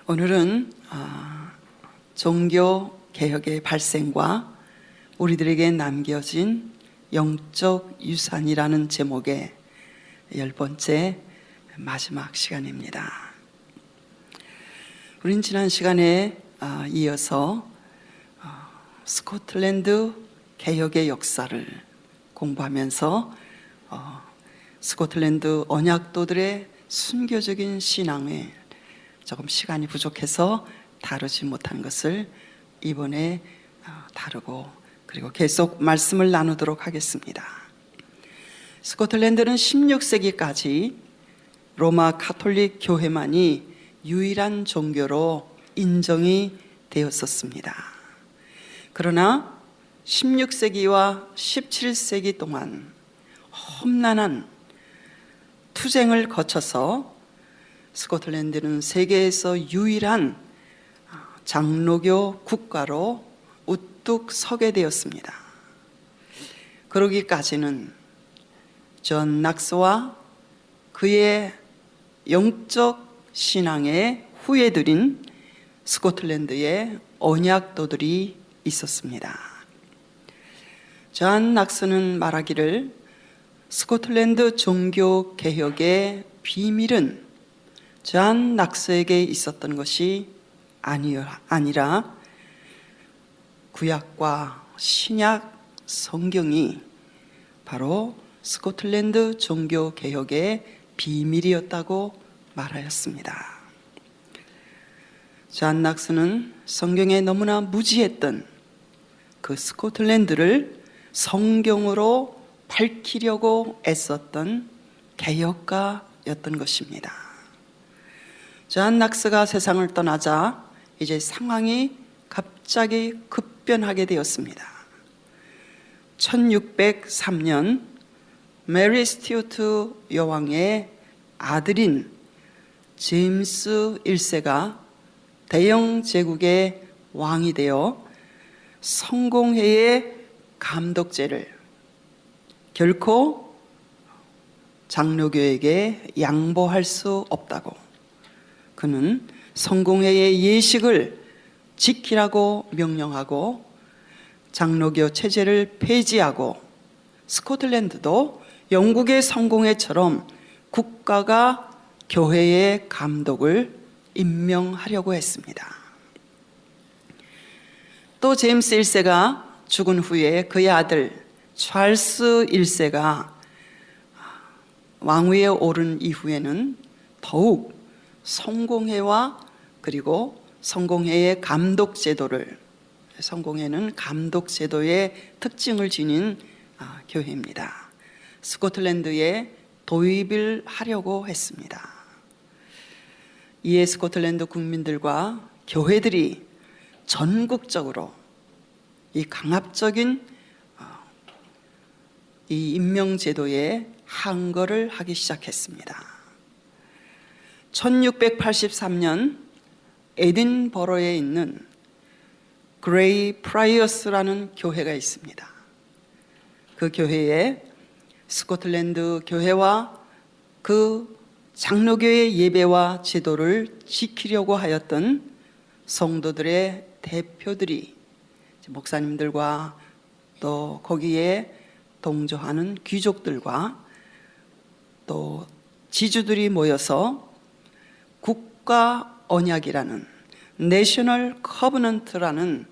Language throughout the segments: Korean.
오늘은 종교 개혁의 발생과 우리들에게 남겨진 영적 유산이라는 제목의 10번째 마지막 시간입니다. 우린 지난 시간에 이어서 스코틀랜드 개혁의 역사를 공부하면서 스코틀랜드 언약도들의 순교적인 신앙에 조금 시간이 부족해서 다루지 못한 것을 이번에 다루고 그리고 계속 말씀을 나누도록 하겠습니다. 스코틀랜드는 16세기까지 로마 가톨릭 교회만이 유일한 종교로 인정이 되었었습니다. 그러나 16세기와 17세기 동안 험난한 투쟁을 거쳐서 스코틀랜드는 세계에서 유일한 장로교 국가로 우뚝 서게 되었습니다. 그러기까지는 존 낙스와 그의 영적 신앙의 후예들인 스코틀랜드의 언약도들이 있었습니다. 존 낙스는 말하기를 스코틀랜드 종교 개혁의 비밀은 존 낙스에게 있었던 것이 아니라 구약과 신약 성경이 바로 스코틀랜드 종교 개혁의 비밀이었다고 말하였습니다. 존 낙스는 성경에 너무나 무지했던 그 스코틀랜드를 성경으로 밝히려고 애썼던 개혁가였던 것입니다. 존 낙스가 세상을 떠나자 이제 상황이 갑자기 급변하게 되었습니다. 1603년 메리 스튜어트 여왕의 아들인 제임스 1세가 대영 제국의 왕이 되어 성공회의 감독제를 결코 장로교에게 양보할 수 없다고, 그는 성공회의 예식을 지키라고 명령하고 장로교 체제를 폐지하고 스코틀랜드도 영국의 성공회처럼 국가가 교회의 감독을 임명하려고 했습니다. 또 제임스 1세가 죽은 후에 그의 아들 찰스 1세가 왕위에 오른 이후에는 더욱 성공회와 그리고 성공회의 감독제도를, 성공회는 감독제도의 특징을 지닌 교회입니다. 스코틀랜드에 도입을 하려고 했습니다. 이에 스코틀랜드 국민들과 교회들이 전국적으로 이 강압적인 이 임명제도에 항거를 하기 시작했습니다. 1683년 에딘버러에 있는 그레이 프라이어스라는 교회가 있습니다. 그 교회에 스코틀랜드 교회와 그 장로교의 예배와 제도를 지키려고 하였던 성도들의 대표들이, 목사님들과 또 거기에 동조하는 귀족들과 또 지주들이 모여서 국가 언약이라는 내셔널 커버넌트라는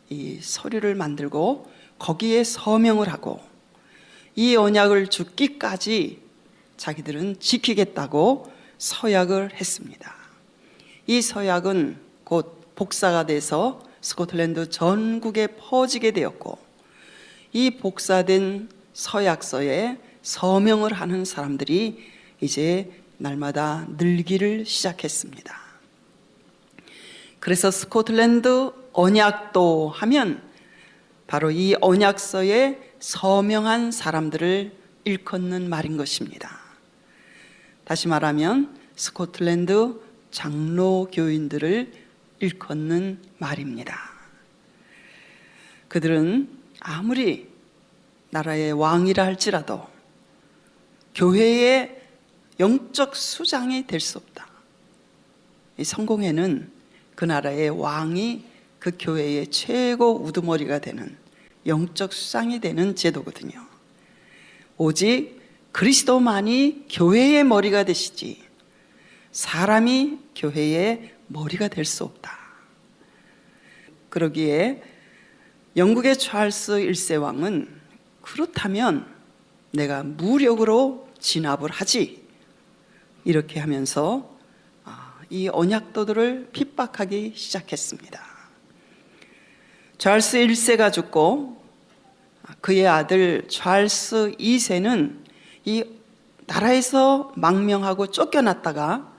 이 서류를 만들고 거기에 서명을 하고 이 언약을 죽기까지 자기들은 지키겠다고 서약을 했습니다. 이 서약은 곧 복사가 돼서 스코틀랜드 전국에 퍼지게 되었고, 이 복사된 서약서에 서명을 하는 사람들이 이제 날마다 늘기를 시작했습니다. 그래서 스코틀랜드 언약도 하면 바로 이 언약서에 서명한 사람들을 일컫는 말인 것입니다. 다시 말하면 스코틀랜드 장로교인들을 일컫는 말입니다. 그들은 아무리 나라의 왕이라 할지라도 교회의 영적 수장이 될 수 없다. 이 성공회는 그 나라의 왕이 그 교회의 최고 우두머리가 되는 영적 수장이 되는 제도거든요. 오직 그리스도만이 교회의 머리가 되시지 사람이 교회의 머리가 될 수 없다. 그러기에 영국의 찰스 1세 왕은 그렇다면 내가 무력으로 진압을 하지, 이렇게 하면서 이 언약도들을 핍박하기 시작했습니다. 찰스 1세가 죽고 그의 아들 찰스 2세는 이 나라에서 망명하고 쫓겨났다가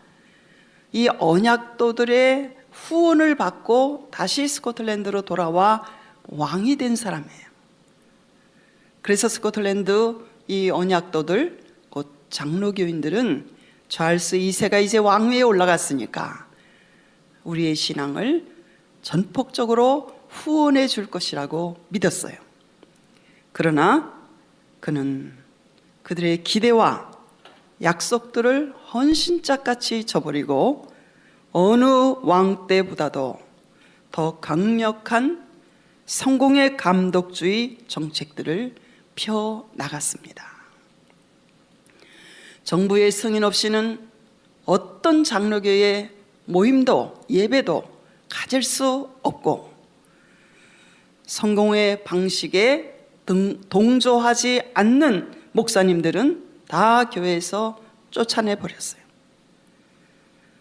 이 언약도들의 후원을 받고 다시 스코틀랜드로 돌아와 왕이 된 사람이에요. 그래서 스코틀랜드 이 언약도들, 곧 장로교인들은 찰스 2세가 이제 왕위에 올라갔으니까 우리의 신앙을 전폭적으로 후원해 줄 것이라고 믿었어요. 그러나 그는 그들의 기대와 약속들을 헌신짝같이 저버리고 어느 왕 때보다도 더 강력한 성공의 감독주의 정책들을 펴 나갔습니다. 정부의 승인 없이는 어떤 장로교의 모임도 예배도 가질 수 없고 성공의 방식에 동조하지 않는 목사님들은 다 교회에서 쫓아내 버렸어요.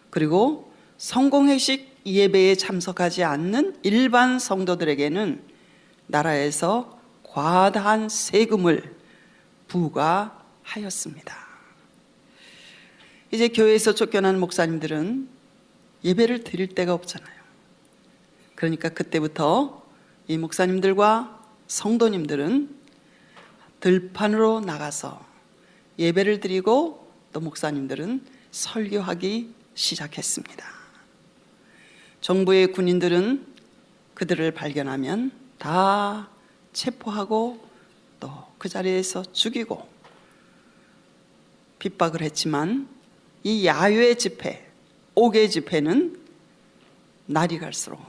그리고 성공회식 예배에 참석하지 않는 일반 성도들에게는 나라에서 과다한 세금을 부과하였습니다. 이제 교회에서 쫓겨난 목사님들은 예배를 드릴 데가 없잖아요. 그러니까 그때부터 이 목사님들과 성도님들은 들판으로 나가서 예배를 드리고 또 목사님들은 설교하기 시작했습니다. 정부의 군인들은 그들을 발견하면 다 체포하고 또 그 자리에서 죽이고 핍박을 했지만 이 야유의 집회, 옥의 집회는 날이 갈수록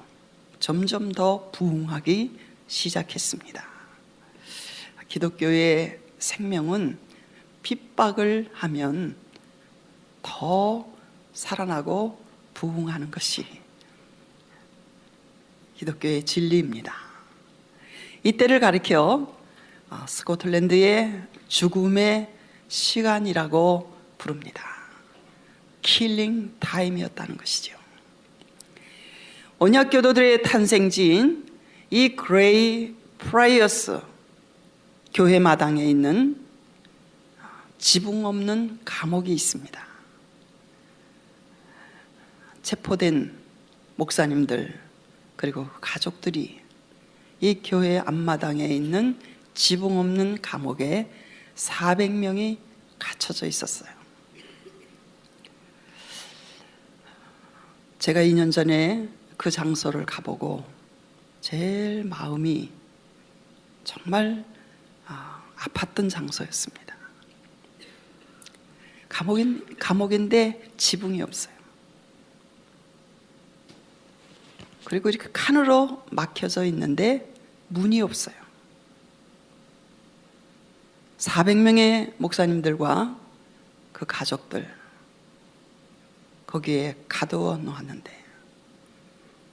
점점 더 부흥하기 시작했습니다. 기독교의 생명은 핍박을 하면 더 살아나고 부흥하는 것이 기독교의 진리입니다. 이때를 가리켜 스코틀랜드의 죽음의 시간이라고 부릅니다. 킬링 타임이었다는 것이죠. 언약교도들의 탄생지인 이 그레이 프라이어스 교회 마당에 있는 지붕 없는 감옥이 있습니다. 체포된 목사님들 그리고 가족들이 이 교회 앞마당에 있는 지붕 없는 감옥에 400명이 갇혀져 있었어요. 제가 2년 전에 그 장소를 가보고 제일 마음이 정말 아팠던 장소였습니다. 감옥인데 지붕이 없어요. 그리고 이렇게 칸으로 막혀져 있는데 문이 없어요. 400명의 목사님들과 그 가족들 거기에 가두어 놓았는데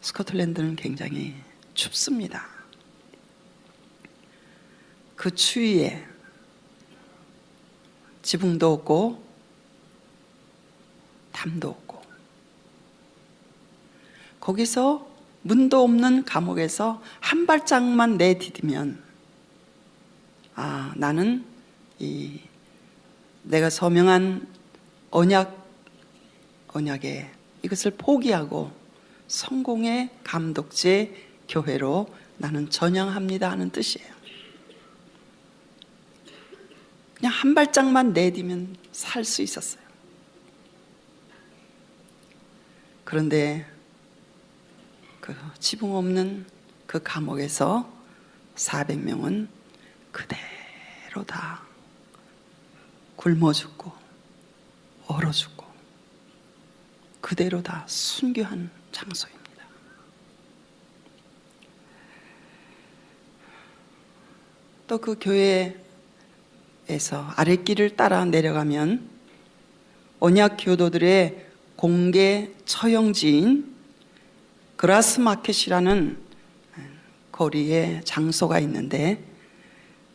스코틀랜드는 굉장히 춥습니다. 그 추위에 지붕도 없고 담도 없고 거기서 문도 없는 감옥에서 한 발짝만 내디디면 나는 내가 서명한 언약에 이것을 포기하고 성공의 감독제 교회로 나는 전향합니다 하는 뜻이에요. 그냥 한 발짝만 내디면 살 수 있었어요. 그런데 그 지붕 없는 그 감옥에서 400명은 그대로 다 굶어 죽고 얼어 죽고 그대로 다 순교한 장소입니다. 또 그 교회에서 아랫길을 따라 내려가면 언약 교도들의 공개 처형지인 그라스 마켓이라는 거리에 장소가 있는데,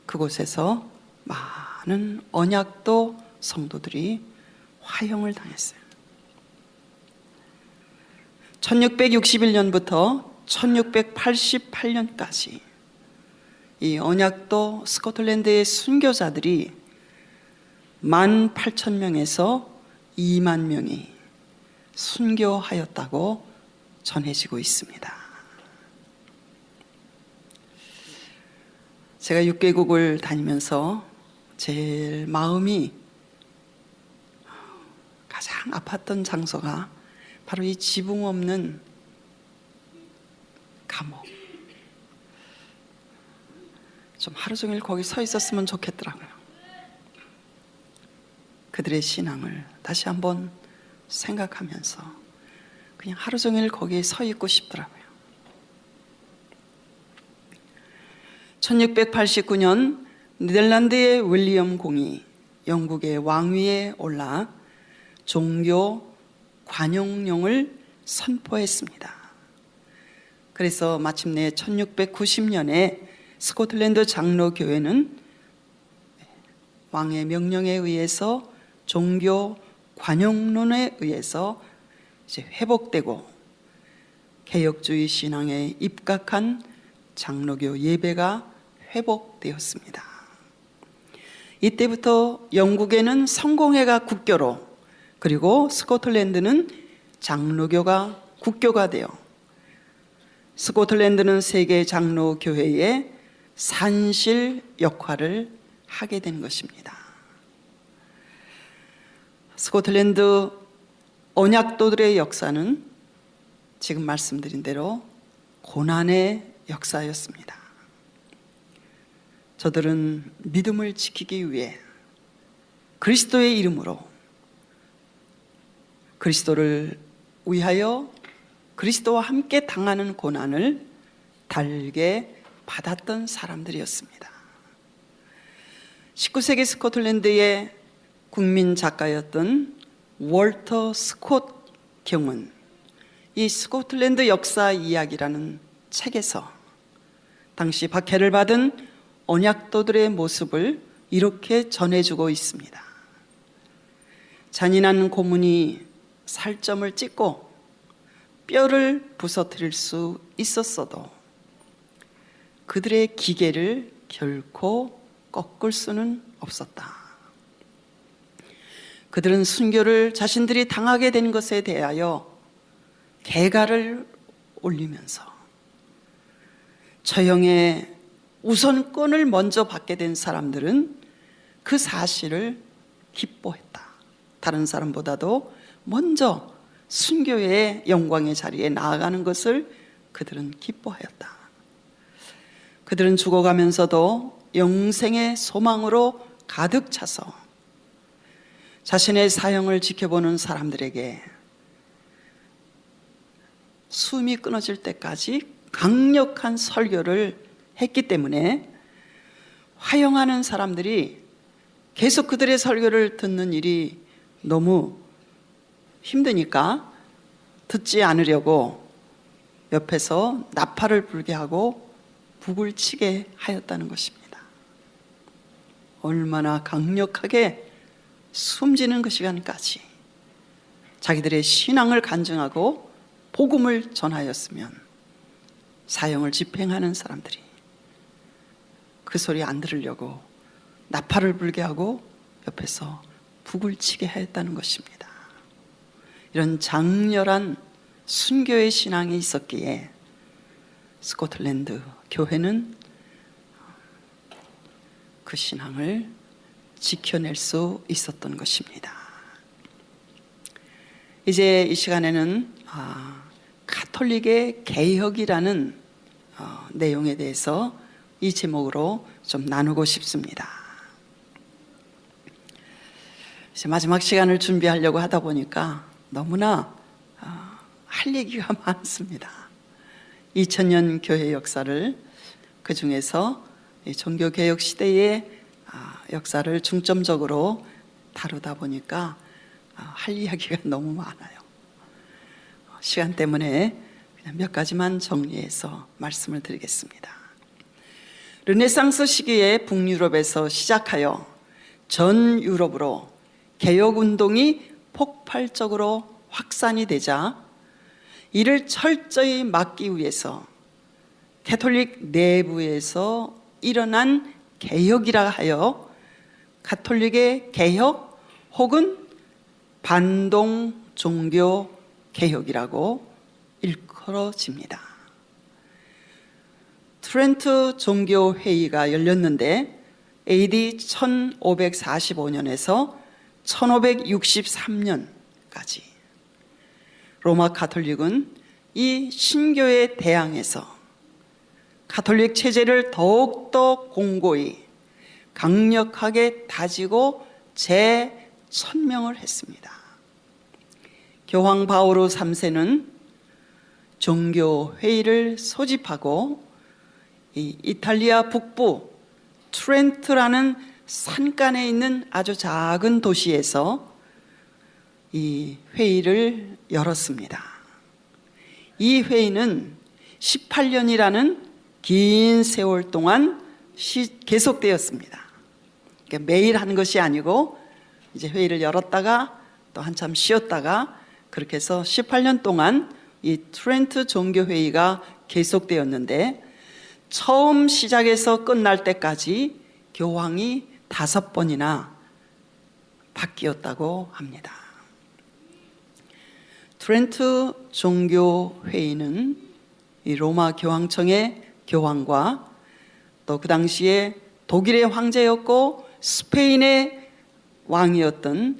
그곳에서 많은 언약도 성도들이 화형을 당했어요. 1661년부터 1688년까지 이 언약도 스코틀랜드의 순교자들이 18,000명에서 2만 명이 순교하였다고 전해지고 있습니다. 제가 6개국을 다니면서 제일 마음이 가장 아팠던 장소가 바로 이 지붕 없는 감옥. 좀 하루 종일 거기 서 있었으면 좋겠더라고요. 그들의 신앙을 다시 한번 생각하면서 그냥 하루 종일 거기에 서 있고 싶더라고요. 1689년 네덜란드의 윌리엄 공이 영국의 왕위에 올라 종교 관용령을 선포했습니다. 그래서 마침내 1690년에 스코틀랜드 장로교회는 왕의 명령에 의해서 종교 관용론에 의해서 이제 회복되고 개혁주의 신앙에 입각한 장로교 예배가 회복되었습니다. 이때부터 영국에는 성공회가 국교로, 그리고 스코틀랜드는 장로교가 국교가 되어 스코틀랜드는 세계 장로교회의 산실 역할을 하게 된 것입니다. 스코틀랜드 언약도들의 역사는 지금 말씀드린 대로 고난의 역사였습니다. 저들은 믿음을 지키기 위해 그리스도의 이름으로 그리스도를 위하여 그리스도와 함께 당하는 고난을 달게 받았던 사람들이었습니다. 19세기 스코틀랜드의 국민 작가였던 월터 스콧 경은 이 스코틀랜드 역사 이야기라는 책에서 당시 박해를 받은 언약도들의 모습을 이렇게 전해주고 있습니다. 잔인한 고문이 살점을 찢고 뼈를 부서뜨릴 수 있었어도 그들의 기계를 결코 꺾을 수는 없었다. 그들은 순교를 자신들이 당하게 된 것에 대하여 개가를 올리면서 처형의 우선권을 먼저 받게 된 사람들은 그 사실을 기뻐했다. 다른 사람보다도 먼저 순교의 영광의 자리에 나아가는 것을 그들은 기뻐하였다. 그들은 죽어가면서도 영생의 소망으로 가득 차서 자신의 사형을 지켜보는 사람들에게 숨이 끊어질 때까지 강력한 설교를 했기 때문에 화형하는 사람들이 계속 그들의 설교를 듣는 일이 너무 힘드니까 듣지 않으려고 옆에서 나팔을 불게 하고 북을 치게 하였다는 것입니다. 얼마나 강력하게 숨지는 그 시간까지 자기들의 신앙을 간증하고 복음을 전하였으면 사형을 집행하는 사람들이 그 소리 안 들으려고 나팔을 불게 하고 옆에서 북을 치게 하였다는 것입니다. 이런 장렬한 순교의 신앙이 있었기에 스코틀랜드 교회는 그 신앙을 지켜낼 수 있었던 것입니다. 이제 이 시간에는 가톨릭의 개혁이라는 내용에 대해서 이 제목으로 좀 나누고 싶습니다. 이제 마지막 시간을 준비하려고 하다 보니까 너무나 할 얘기가 많습니다. 2000년 교회 역사를, 그 중에서 종교개혁 시대의 역사를 중점적으로 다루다 보니까 할 이야기가 너무 많아요. 시간 때문에 그냥 몇 가지만 정리해서 말씀을 드리겠습니다. 르네상스 시기에 북유럽에서 시작하여 전 유럽으로 개혁운동이 폭발적으로 확산이 되자 이를 철저히 막기 위해서 가톨릭 내부에서 일어난 개혁이라 하여 가톨릭의 개혁 혹은 반동 종교 개혁이라고 일컬어집니다. 트렌트 종교회의가 열렸는데 AD 1545년에서 1563년까지 로마 가톨릭은 이 신교에 대항해서 가톨릭 체제를 더욱더 공고히 강력하게 다지고 재천명을 했습니다. 교황 바오로 3세는 종교회의를 소집하고 이 이탈리아 북부 트렌트라는 산간에 있는 아주 작은 도시에서 이 회의를 열었습니다. 이 회의는 18년이라는 긴 세월 동안 계속되었습니다. 그러니까 매일 한 것이 아니고 이제 회의를 열었다가 또 한참 쉬었다가 그렇게 해서 18년 동안 이 트렌트 종교회의가 계속되었는데 처음 시작해서 끝날 때까지 교황이 5번이나 바뀌었다고 합니다. 트렌트 종교회의는 이 로마 교황청의 교황과 또 그 당시에 독일의 황제였고 스페인의 왕이었던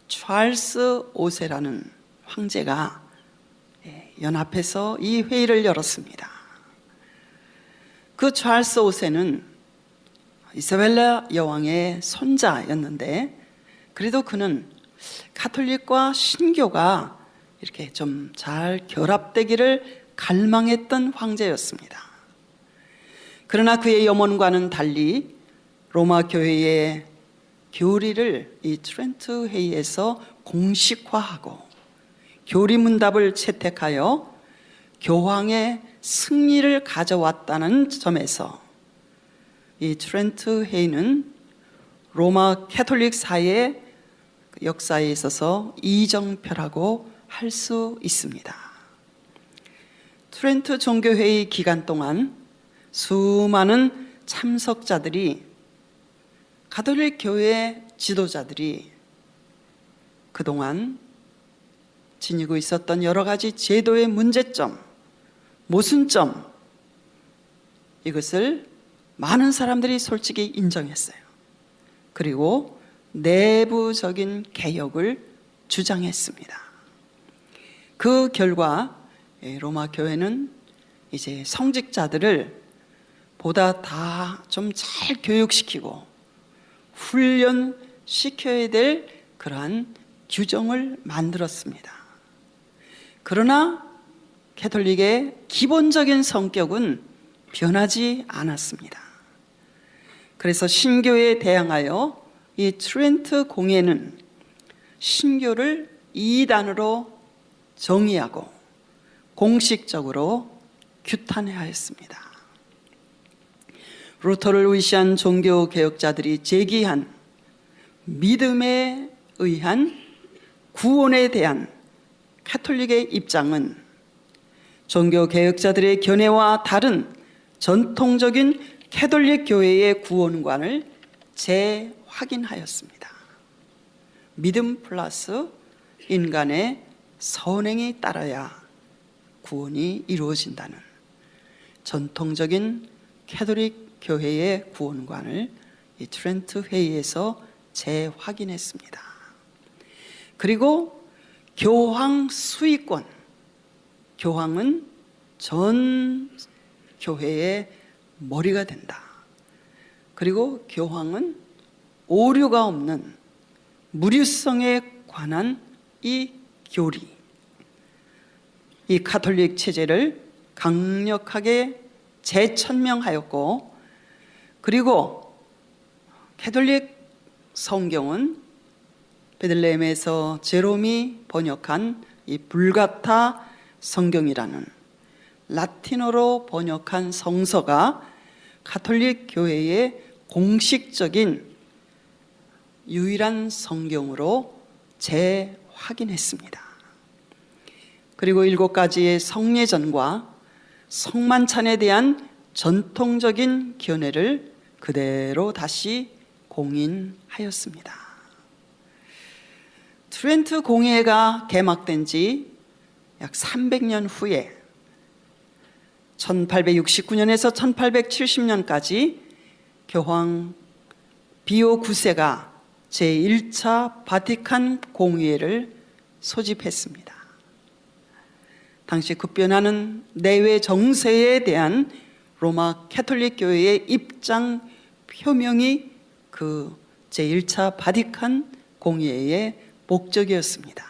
찰스 5세라는 황제가 연합해서 이 회의를 열었습니다. 그 찰스 5세는 이사벨라 여왕의 손자였는데 그래도 그는 가톨릭과 신교가 이렇게 좀 잘 결합되기를 갈망했던 황제였습니다. 그러나 그의 염원과는 달리 로마 교회의 교리를 이 트렌트 회의에서 공식화하고 교리문답을 채택하여 교황의 승리를 가져왔다는 점에서 이 트렌트 회의는 로마 캐톨릭 사회의 역사에 있어서 이정표라고 할 수 있습니다. 트렌트 종교회의 기간 동안 수많은 참석자들이 가톨릭 교회 지도자들이 그동안 지니고 있었던 여러 가지 제도의 문제점, 모순점, 이것을 많은 사람들이 솔직히 인정했어요. 그리고 내부적인 개혁을 주장했습니다. 그 결과 로마 교회는 이제 성직자들을 보다 다 좀 잘 교육시키고 훈련시켜야 될 그러한 규정을 만들었습니다. 그러나 가톨릭의 기본적인 성격은 변하지 않았습니다. 그래서 신교에 대항하여 이 트렌트 공회는 신교를 이단으로 정의하고 공식적으로 규탄하였습니다. 루터를 의시한 종교 개혁자들이 제기한 믿음에 의한 구원에 대한 가톨릭의 입장은 종교 개혁자들의 견해와 다른 전통적인 가톨릭 교회의 구원관을 재확인하였습니다. 믿음 플러스 인간의 선행이 따라야 구원이 이루어진다는 전통적인 가톨릭 교회의 구원관을 이 트렌트 회의에서 재확인했습니다. 그리고 교황 수의권, 교황은 전 교회의 머리가 된다. 그리고 교황은 오류가 없는 무류성에 관한 이 교리, 이 가톨릭 체제를 강력하게 재천명하였고, 그리고 가톨릭 성경은 베들레헴에서 제롬이 번역한 이 불가타 성경이라는 라틴어로 번역한 성서가 가톨릭 교회의 공식적인 유일한 성경으로 재확인했습니다. 그리고 7가지의 성례전과 성만찬에 대한 전통적인 견해를 그대로 다시 공인하였습니다. 트렌트 공회가 개막된 지 약 300년 후에 1869년에서 1870년까지 교황 비오 9세가 제1차 바티칸 공의회를 소집했습니다. 당시 급변하는 내외 정세에 대한 로마 가톨릭 교회의 입장 표명이 그 제1차 바티칸 공의회의 목적이었습니다.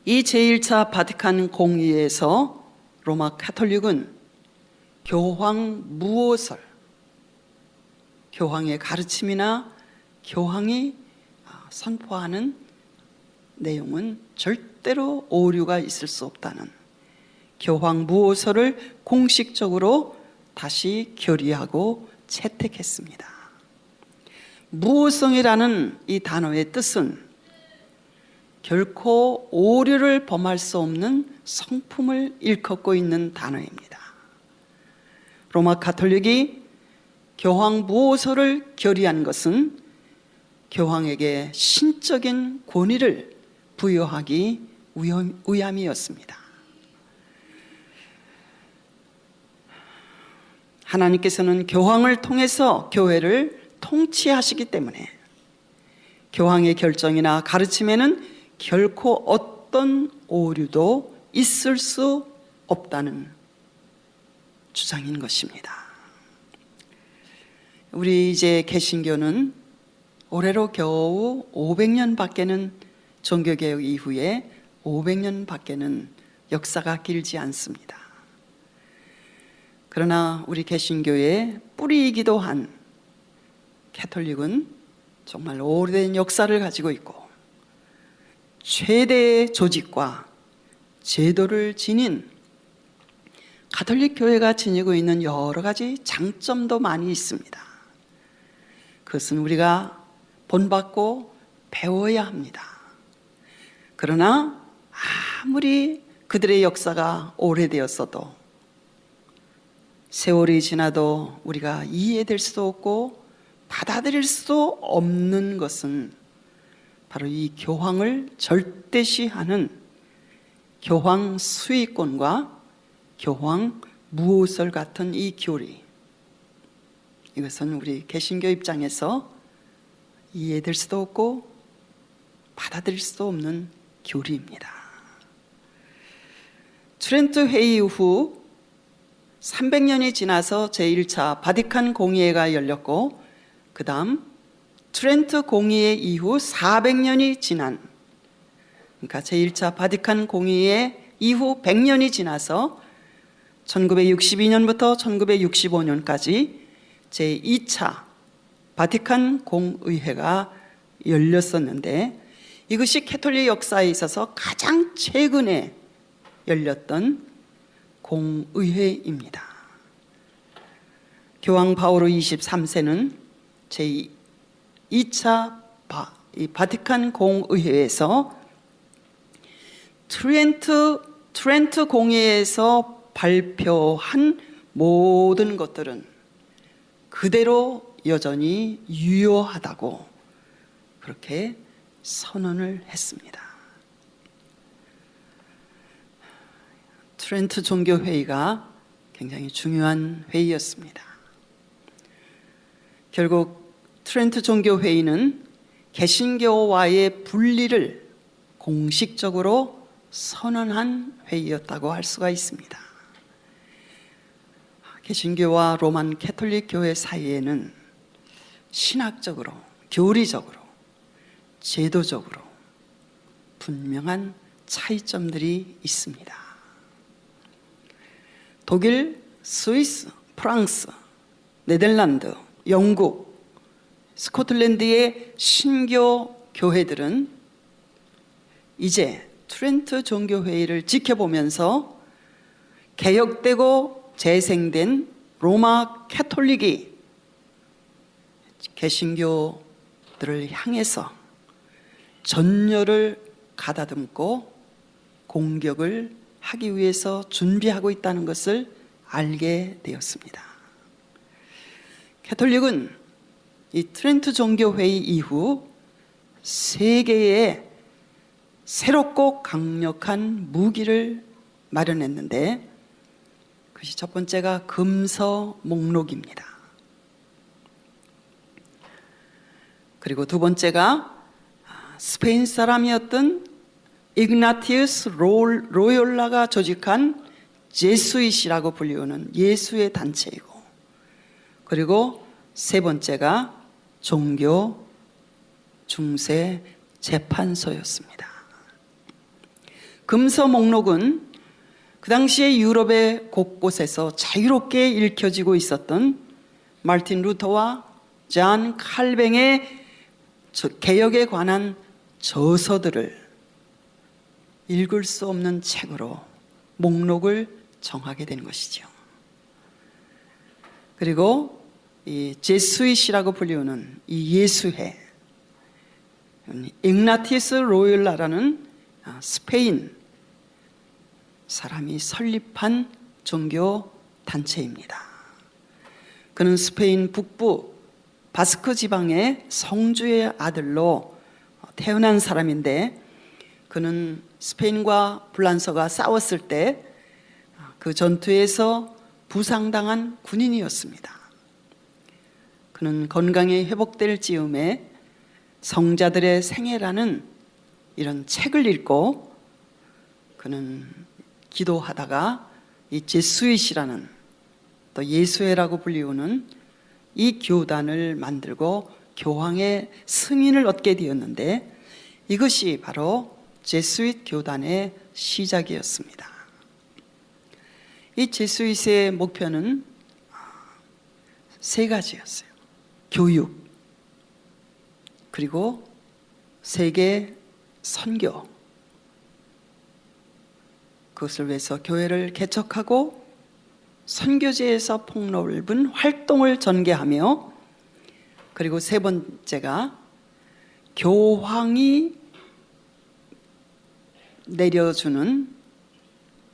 이 제1차 바티칸 공의회에서 로마 가톨릭은 교황 무오설, 교황의 가르침이나 교황이 선포하는 내용은 절대로 오류가 있을 수 없다는 교황 무오설을 공식적으로 다시 결의하고 채택했습니다. 무오성이라는 이 단어의 뜻은 결코 오류를 범할 수 없는 성품을 일컫고 있는 단어입니다. 로마 가톨릭이 교황 무오설을 결의한 것은 교황에게 신적인 권위를 부여하기 위함이었습니다. 하나님께서는 교황을 통해서 교회를 통치하시기 때문에 교황의 결정이나 가르침에는 결코 어떤 오류도 있을 수 없다는 주장인 것입니다. 우리 이제 개신교는 올해로 겨우 500년밖에는 종교개혁 이후에 500년밖에는 역사가 길지 않습니다. 그러나 우리 개신교의 뿌리이기도 한 가톨릭은 정말 오래된 역사를 가지고 있고 최대의 조직과 제도를 지닌 가톨릭 교회가 지니고 있는 여러 가지 장점도 많이 있습니다. 그것은 우리가 본받고 배워야 합니다. 그러나 아무리 그들의 역사가 오래되었어도 세월이 지나도 우리가 이해될 수도 없고 받아들일 수도 없는 것은 바로 이 교황을 절대시하는 교황 수위권과 교황 무오설 같은 이 교리, 이것은 우리 개신교 입장에서 이해될 수도 없고 받아들일 수도 없는 교리입니다. 트렌트 회의 후 300년이 지나서 제1차 바티칸 공의회가 열렸고, 그 다음 트렌트 공의회 이후 400년이 지난, 그러니까 제1차 바티칸 공의회 이후 100년이 지나서 1962년부터 1965년까지 제2차 바티칸 공의회가 열렸었는데, 이것이 가톨릭 역사에 있어서 가장 최근에 열렸던 공의회입니다. 교황 바오로 23세는 제2차 바티칸 공의회에서 트렌트 공의회에서 발표한 모든 것들은 그대로 여전히 유효하다고 그렇게 선언을 했습니다. 트렌트 종교회의가 굉장히 중요한 회의였습니다. 결국 트렌트 종교회의는 개신교와의 분리를 공식적으로 선언한 회의였다고 할 수가 있습니다. 개신교와 로만 가톨릭 교회 사이에는 신학적으로, 교리적으로, 제도적으로 분명한 차이점들이 있습니다. 독일, 스위스, 프랑스, 네덜란드, 영국, 스코틀랜드의 신교 교회들은 이제 트렌트 종교회의를 지켜보면서 개혁되고 재생된 로마 캐톨릭이 개신교들을 향해서 전열을 가다듬고 공격을 하기 위해서 준비하고 있다는 것을 알게 되었습니다. 캐톨릭은 이 트렌트 종교회의 이후 세계에 새롭고 강력한 무기를 마련했는데, 그것이 첫 번째가 금서 목록입니다. 그리고 두 번째가 스페인 사람이었던 이그나티우스 로욜라가 조직한 제수잇이라고 불리우는 예수의 단체이고, 그리고 세 번째가 종교 중세 재판소였습니다. 금서 목록은 그 당시에 유럽의 곳곳에서 자유롭게 읽혀지고 있었던 마르틴 루터와 잔 칼뱅의 개혁에 관한 저서들을 읽을 수 없는 책으로 목록을 정하게 된 것이죠. 그리고 이 제수잇이라고 불리우는 이 예수회, igna티우스 로욜라라는 스페인 사람이 설립한 종교 단체입니다. 그는 스페인 북부 바스크 지방의 성주의 아들로 태어난 사람인데, 그는 스페인과 불란서가 싸웠을 때 그 전투에서 부상당한 군인이었습니다. 그는 건강이 회복될 즈음에 성자들의 생애라는 이런 책을 읽고 그는 기도하다가 이 제수잇이라는, 또 예수회라고 불리우는 이 교단을 만들고 교황의 승인을 얻게 되었는데, 이것이 바로 제수잇 교단의 시작이었습니다. 이 제수잇의 목표는 세 가지였어요. 교육, 그리고 세계 선교, 그것을 위해서 교회를 개척하고 선교지에서 폭넓은 활동을 전개하며, 그리고 세 번째가 교황이 내려주는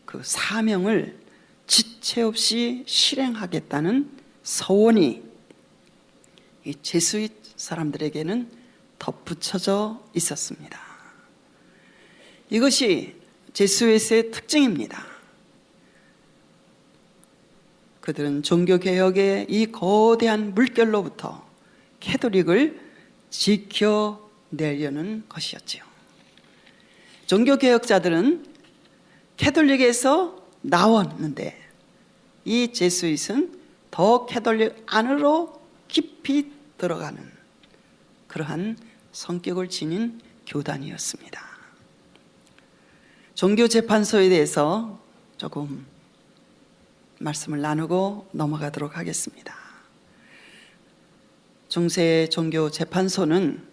그 사명을 지체 없이 실행하겠다는 서원이 이 제수잇 사람들에게는 덧붙여져 있었습니다. 이것이 제수잇의 특징입니다. 그들은 종교개혁의 이 거대한 물결로부터 캐톨릭을 지켜내려는 것이었지요. 종교개혁자들은 캐톨릭에서 나왔는데, 이 제수잇은 더 캐톨릭 안으로 깊이 들어가는 그러한 성격을 지닌 교단이었습니다. 종교재판소에 대해서 조금 말씀을 나누고 넘어가도록 하겠습니다. 중세 종교재판소는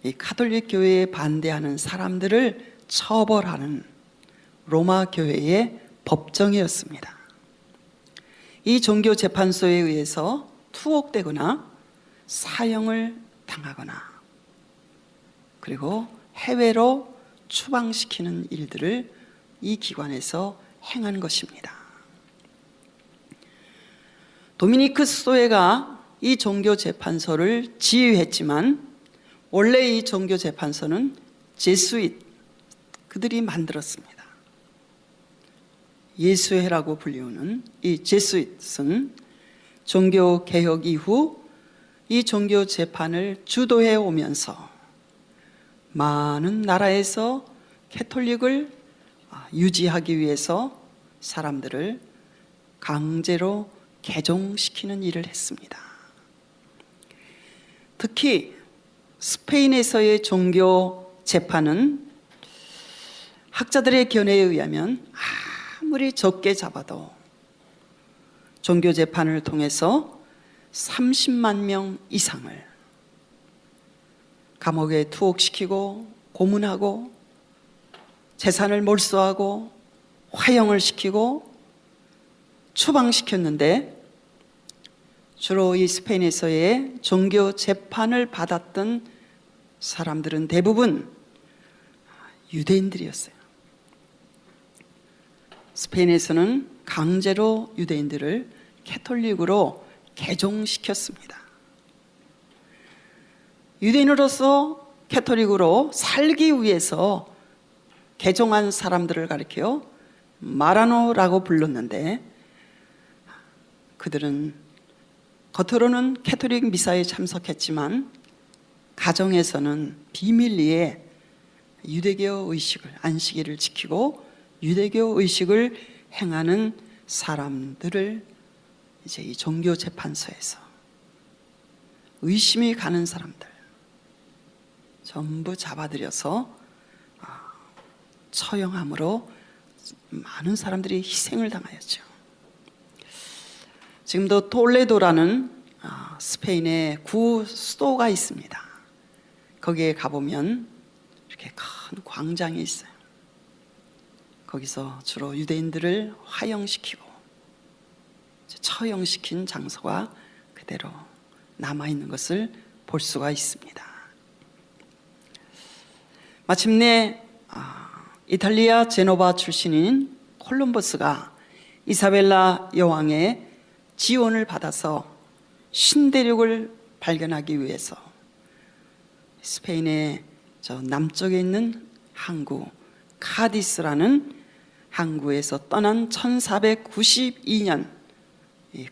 이 가톨릭 교회에 반대하는 사람들을 처벌하는 로마 교회의 법정이었습니다. 이 종교재판소에 의해서 투옥되거나 사형을 당하거나, 그리고 해외로 추방시키는 일들을 이 기관에서 행한 것입니다. 도미니크 수도회가 이 종교재판소를 지휘했지만, 원래 이 종교재판소는 제수잇 그들이 만들었습니다. 예수회라고 불리우는 이 제수잇은 종교개혁 이후 이 종교재판을 주도해 오면서 많은 나라에서 캐톨릭을 유지하기 위해서 사람들을 강제로 개종시키는 일을 했습니다. 특히 스페인에서의 종교 재판은 학자들의 견해에 의하면 아무리 적게 잡아도 종교 재판을 통해서 30만 명 이상을 감옥에 투옥시키고 고문하고 재산을 몰수하고 화형을 시키고 추방시켰는데, 주로 이 스페인에서의 종교 재판을 받았던 사람들은 대부분 유대인들이었어요. 스페인에서는 강제로 유대인들을 캐톨릭으로 개종시켰습니다. 유대인으로서 캐톨릭으로 살기 위해서 개종한 사람들을 가리켜 마라노라고 불렀는데, 그들은 겉으로는 캐톨릭 미사에 참석했지만 가정에서는 비밀리에 유대교 의식을, 안식일을 지키고 유대교 의식을 행하는 사람들을 이제 이 종교 재판소에서 의심이 가는 사람들 전부 잡아들여서 처형함으로 많은 사람들이 희생을 당하였죠. 지금도 톨레도라는 스페인의 구 수도가 있습니다. 거기에 가보면 이렇게 큰 광장이 있어요. 거기서 주로 유대인들을 화형시키고 처형시킨 장소가 그대로 남아있는 것을 볼 수가 있습니다. 마침내 이탈리아 제노바 출신인 콜럼버스가 이사벨라 여왕의 지원을 받아서 신대륙을 발견하기 위해서 스페인의 저 남쪽에 있는 항구 카디스라는 항구에서 떠난 1492년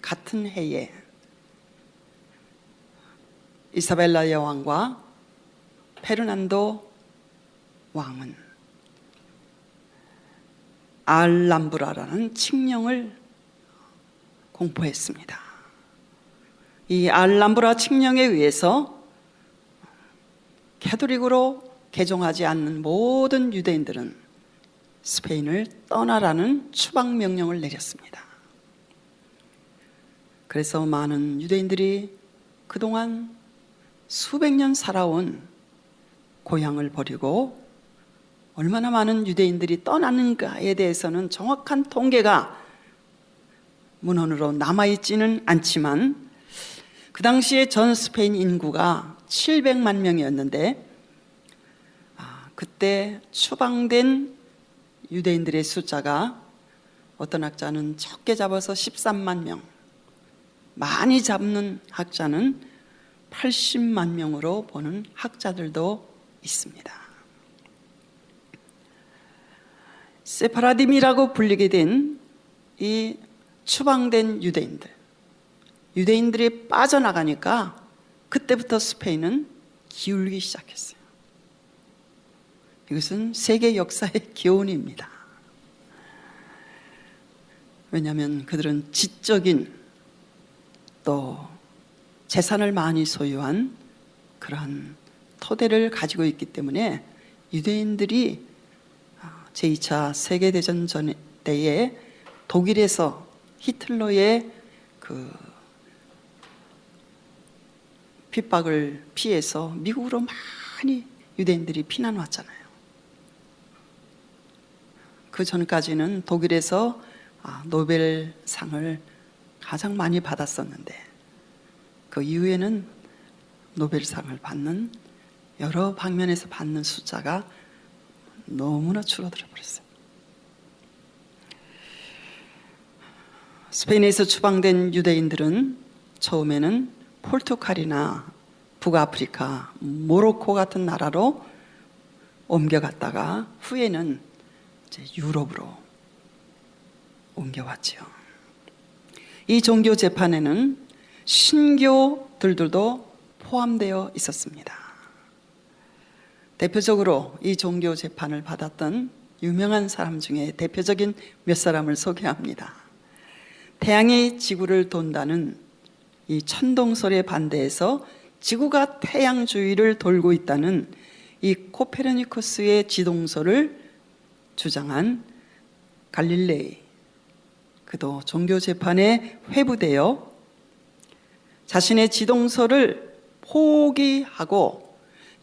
같은 해에 이사벨라 여왕과 페르난도 왕은 알람브라라는 칙령을 공포했습니다. 이 알람브라 칙령에 의해서 캐톨릭으로 개종하지 않는 모든 유대인들은 스페인을 떠나라는 추방 명령을 내렸습니다. 그래서 많은 유대인들이 그동안 수백 년 살아온 고향을 버리고, 얼마나 많은 유대인들이 떠나는가에 대해서는 정확한 통계가 문헌으로 남아있지는 않지만, 그 당시에 전 스페인 인구가 700만 명이었는데 그때 추방된 유대인들의 숫자가 어떤 학자는 적게 잡아서 13만 명, 많이 잡는 학자는 80만 명으로 보는 학자들도 있습니다. 세파라딤이라고 불리게 된 이 추방된 유대인들이 빠져나가니까 그때부터 스페인은 기울기 시작했어요. 이것은 세계 역사의 교훈입니다. 왜냐하면 그들은 지적인 또 재산을 많이 소유한 그러한 토대를 가지고 있기 때문에 유대인들이 제2차 세계대전 전 때에 독일에서 히틀러의 그 핍박을 피해서 미국으로 많이 유대인들이 피난 왔잖아요. 그 전까지는 독일에서 노벨상을 가장 많이 받았었는데, 그 이후에는 노벨상을 받는, 여러 방면에서 받는 숫자가 너무나 줄어들어 버렸어요. 스페인에서 추방된 유대인들은 처음에는 포르투갈이나 북아프리카, 모로코 같은 나라로 옮겨갔다가 후에는 이제 유럽으로 옮겨왔죠. 이 종교 재판에는 신교들도 포함되어 있었습니다. 대표적으로 이 종교 재판을 받았던 유명한 사람 중에 대표적인 몇 사람을 소개합니다. 태양이 지구를 돈다는 이 천동설에 반대해서 지구가 태양 주위를 돌고 있다는 이 코페르니쿠스의 지동설을 주장한 갈릴레이, 그도 종교 재판에 회부되어 자신의 지동서를 포기하고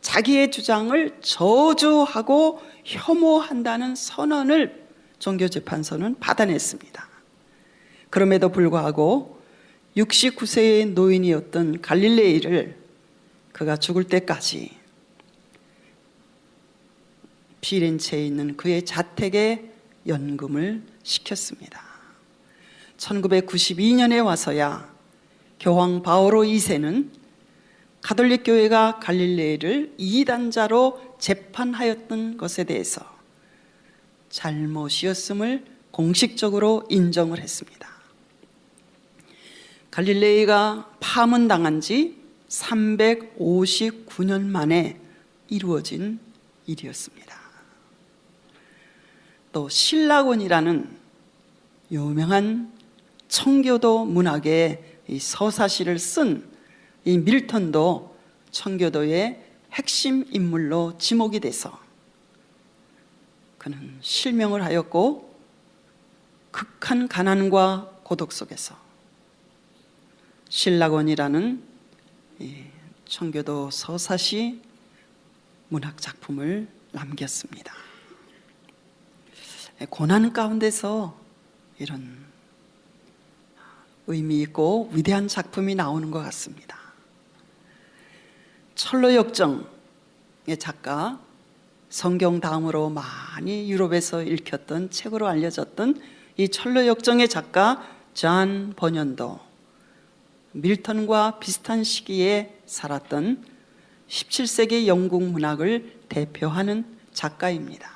자기의 주장을 저주하고 혐오한다는 선언을 종교재판소는 받아냈습니다. 그럼에도 불구하고 69세의 노인이었던 갈릴레이를 그가 죽을 때까지 피렌체에 있는 그의 자택에 연금을 시켰습니다. 1992년에 와서야 교황 바오로 2세는 가톨릭 교회가 갈릴레이를 이단자로 재판하였던 것에 대해서 잘못이었음을 공식적으로 인정을 했습니다. 갈릴레이가 파문당한 지 359년 만에 이루어진 일이었습니다. 또 신라곤이라는 유명한 청교도 문학의 이 서사시를 쓴 이 밀턴도 청교도의 핵심 인물로 지목이 돼서 그는 실명을 하였고 극한 가난과 고독 속에서 신라곤이라는 이 청교도 서사시 문학 작품을 남겼습니다. 고난 가운데서 이런 의미 있고 위대한 작품이 나오는 것 같습니다. 철로역정의 작가, 성경 다음으로 많이 유럽에서 읽혔던 책으로 알려졌던 이 철로역정의 작가 존 버년도 밀턴과 비슷한 시기에 살았던 17세기 영국 문학을 대표하는 작가입니다.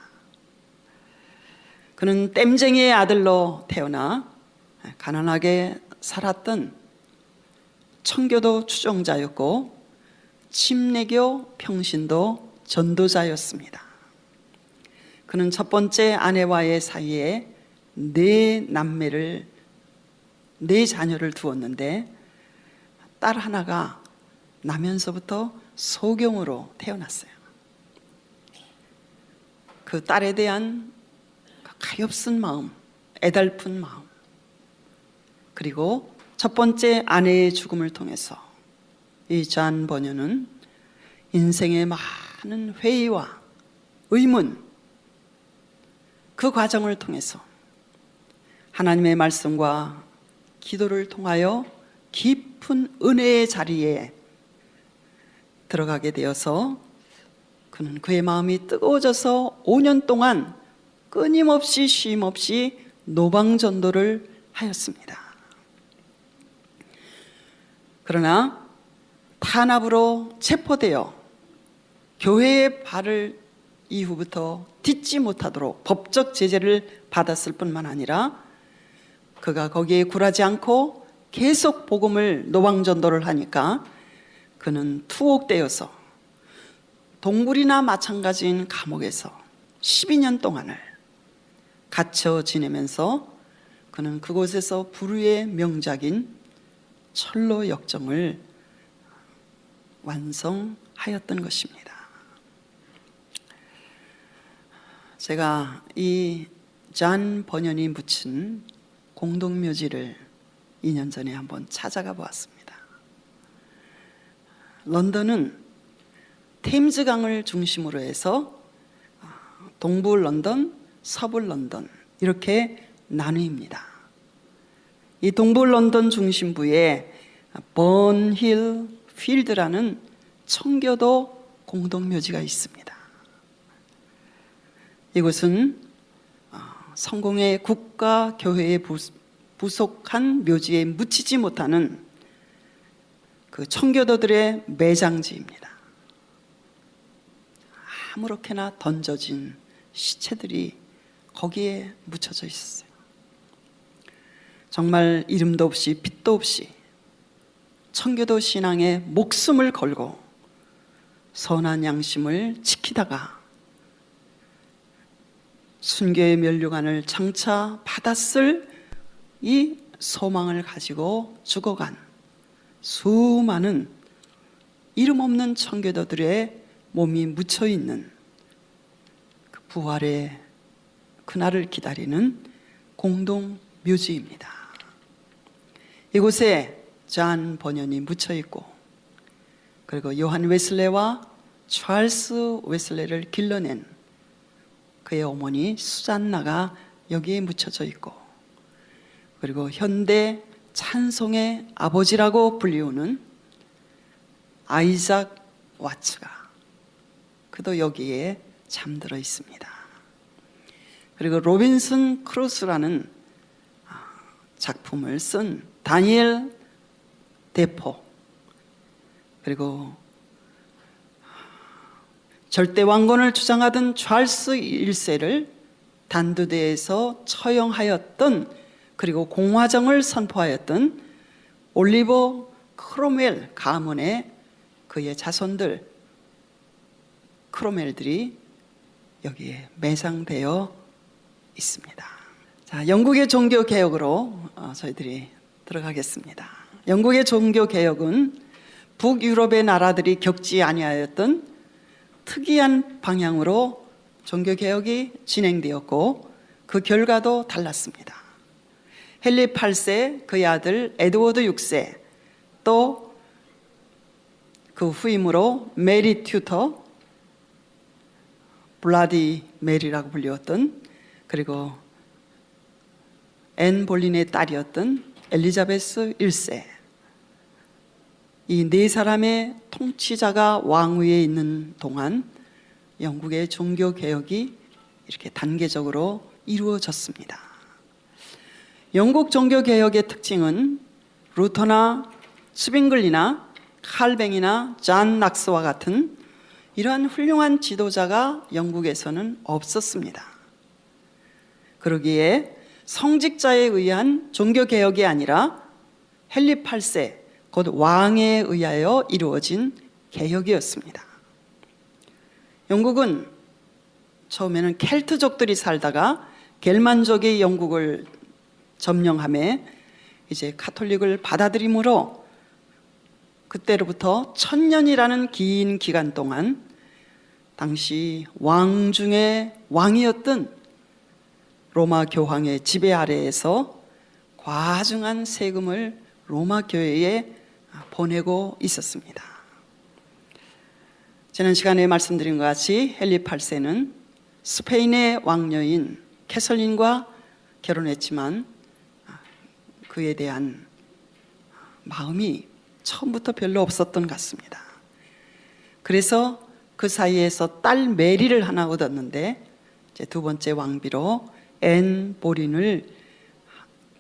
그는 땜쟁이의 아들로 태어나 가난하게 살았던 청교도 추종자였고 침례교 평신도 전도자였습니다. 그는 첫 번째 아내와의 사이에 네 자녀를 두었는데 딸 하나가 나면서부터 소경으로 태어났어요. 그 딸에 대한 가엾은 마음, 애달픈 마음, 그리고 첫 번째 아내의 죽음을 통해서 이 존 버녀는 인생의 많은 회의와 의문, 그 과정을 통해서 하나님의 말씀과 기도를 통하여 깊은 은혜의 자리에 들어가게 되어서 그는 그의 마음이 뜨거워져서 5년 동안 끊임없이 쉼없이 노방전도를 하였습니다. 그러나 탄압으로 체포되어 교회의 발을 이후부터 딛지 못하도록 법적 제재를 받았을 뿐만 아니라 그가 거기에 굴하지 않고 계속 복음을 노방전도를 하니까 그는 투옥되어서 동굴이나 마찬가지인 감옥에서 12년 동안을 갇혀 지내면서 그는 그곳에서 불후의 명작인 철로역정을 완성하였던 것입니다. 제가 이 존 버년이 묻힌 공동묘지를 2년 전에 한번 찾아가 보았습니다. 런던은 템즈강을 중심으로 해서 동부 런던, 서부 런던 이렇게 나누입니다. 이 동부 런던 중심부에 번힐 필드라는 청교도 공동묘지가 있습니다. 이곳은 성공의 국가 교회에 부속한 묘지에 묻히지 못하는 그 청교도들의 매장지입니다. 아무렇게나 던져진 시체들이 거기에 묻혀져 있었어요. 정말 이름도 없이 빛도 없이 청교도 신앙에 목숨을 걸고 선한 양심을 지키다가 순교의 면류관을 장차 받았을 이 소망을 가지고 죽어간 수많은 이름 없는 청교도들의 몸이 묻혀있는 그 부활의 그날을 기다리는 공동 묘지입니다. 이곳에 존 버년이 묻혀 있고, 그리고 요한 웨슬레와 찰스 웨슬레를 길러낸 그의 어머니 수잔나가 여기에 묻혀져 있고, 그리고 현대 찬송의 아버지라고 불리우는 아이작 와츠가 그도 여기에 잠들어 있습니다. 그리고 로빈슨 크루스라는 작품을 쓴 다니엘 데포, 그리고 절대왕권을 주장하던 찰스 1세를 단두대에서 처형하였던, 그리고 공화정을 선포하였던 올리버 크롬웰 가문의 그의 자손들, 크롬웰들이 여기에 매장되어 있습니다. 자, 영국의 종교 개혁으로 저희들이 들어가겠습니다. 영국의 종교 개혁은 북유럽의 나라들이 겪지 아니하였던 특이한 방향으로 종교 개혁이 진행되었고, 그 결과도 달랐습니다. 헨리 8세, 그의 아들 에드워드 6세, 또 그 후임으로 메리 튜터, 블라디 메리라고 불리웠던, 그리고 앤 볼린의 딸이었던 엘리자베스 1세, 이 네 사람의 통치자가 왕위에 있는 동안 영국의 종교 개혁이 이렇게 단계적으로 이루어졌습니다. 영국 종교 개혁의 특징은 루터나 스빙글리나 칼뱅이나 존 낙스와 같은 이러한 훌륭한 지도자가 영국에서는 없었습니다. 그러기에 성직자에 의한 종교 개혁이 아니라 헨리 8세, 곧 왕에 의하여 이루어진 개혁이었습니다. 영국은 처음에는 켈트족들이 살다가 겔만족이 영국을 점령함에 이제 카톨릭을 받아들이므로 그때로부터 1000년이라는 긴 기간 동안 당시 왕 중에 왕이었던 로마 교황의 지배 아래에서 과중한 세금을 로마 교회에 보내고 있었습니다. 지난 시간에 말씀드린 것 같이 헨리 8세는 스페인의 왕녀인 캐설린과 결혼했지만 그에 대한 마음이 처음부터 별로 없었던 것 같습니다. 그래서 그 사이에서 딸 메리를 하나 얻었는데, 이제 두 번째 왕비로 앤 보린을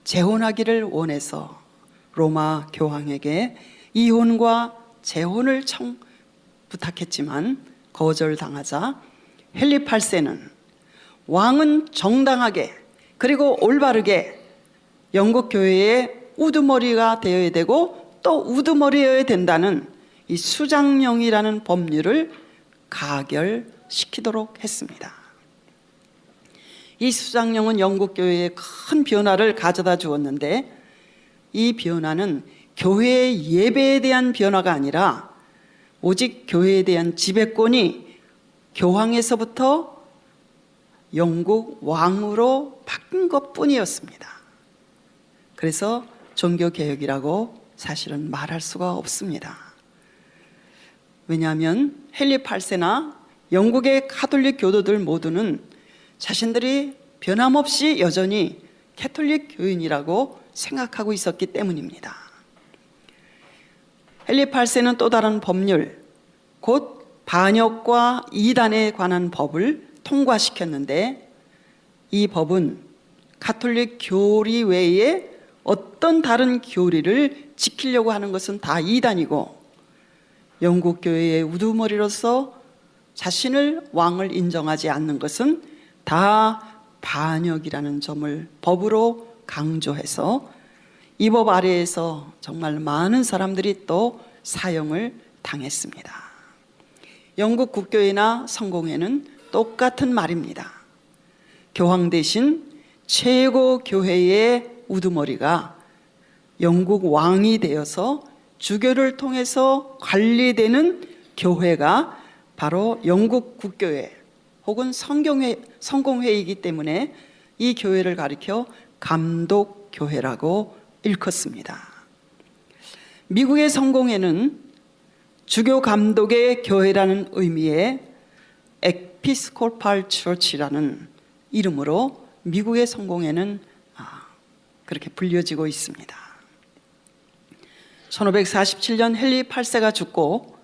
재혼하기를 원해서 로마 교황에게 이혼과 재혼을 부탁했지만 거절당하자 헨리 8세는 왕은 정당하게 그리고 올바르게 영국 교회의 우두머리가 되어야 되고 또 우두머리여야 된다는 이 수장령이라는 법률을 가결시키도록 했습니다. 이 수장령은 영국 교회에 큰 변화를 가져다 주었는데, 이 변화는 교회의 예배에 대한 변화가 아니라 오직 교회에 대한 지배권이 교황에서부터 영국 왕으로 바뀐 것뿐이었습니다. 그래서 종교개혁이라고 사실은 말할 수가 없습니다. 왜냐하면 헨리 8세나 영국의 가톨릭 교도들 모두는 자신들이 변함없이 여전히 캐톨릭 교인이라고 생각하고 있었기 때문입니다. 헨리 8세는 또 다른 법률, 곧 반역과 이단에 관한 법을 통과시켰는데, 이 법은 가톨릭 교리 외에 어떤 다른 교리를 지키려고 하는 것은 다 이단이고, 영국 교회의 우두머리로서 자신을 왕을 인정하지 않는 것은 다 반역이라는 점을 법으로 강조해서 이 법 아래에서 정말 많은 사람들이 또 사형을 당했습니다. 영국 국교회나 성공회는 똑같은 말입니다. 교황 대신 최고 교회의 우두머리가 영국 왕이 되어서 주교를 통해서 관리되는 교회가 바로 영국 국교회, 혹은 성공회이기 때문에 이 교회를 가리켜 감독교회라고 일컫습니다. 미국의 성공회는 주교 감독의 교회라는 의미의 에피스코팔 처치라는 이름으로 미국의 성공회는 그렇게 불려지고 있습니다. 1547년 헨리 8세가 죽고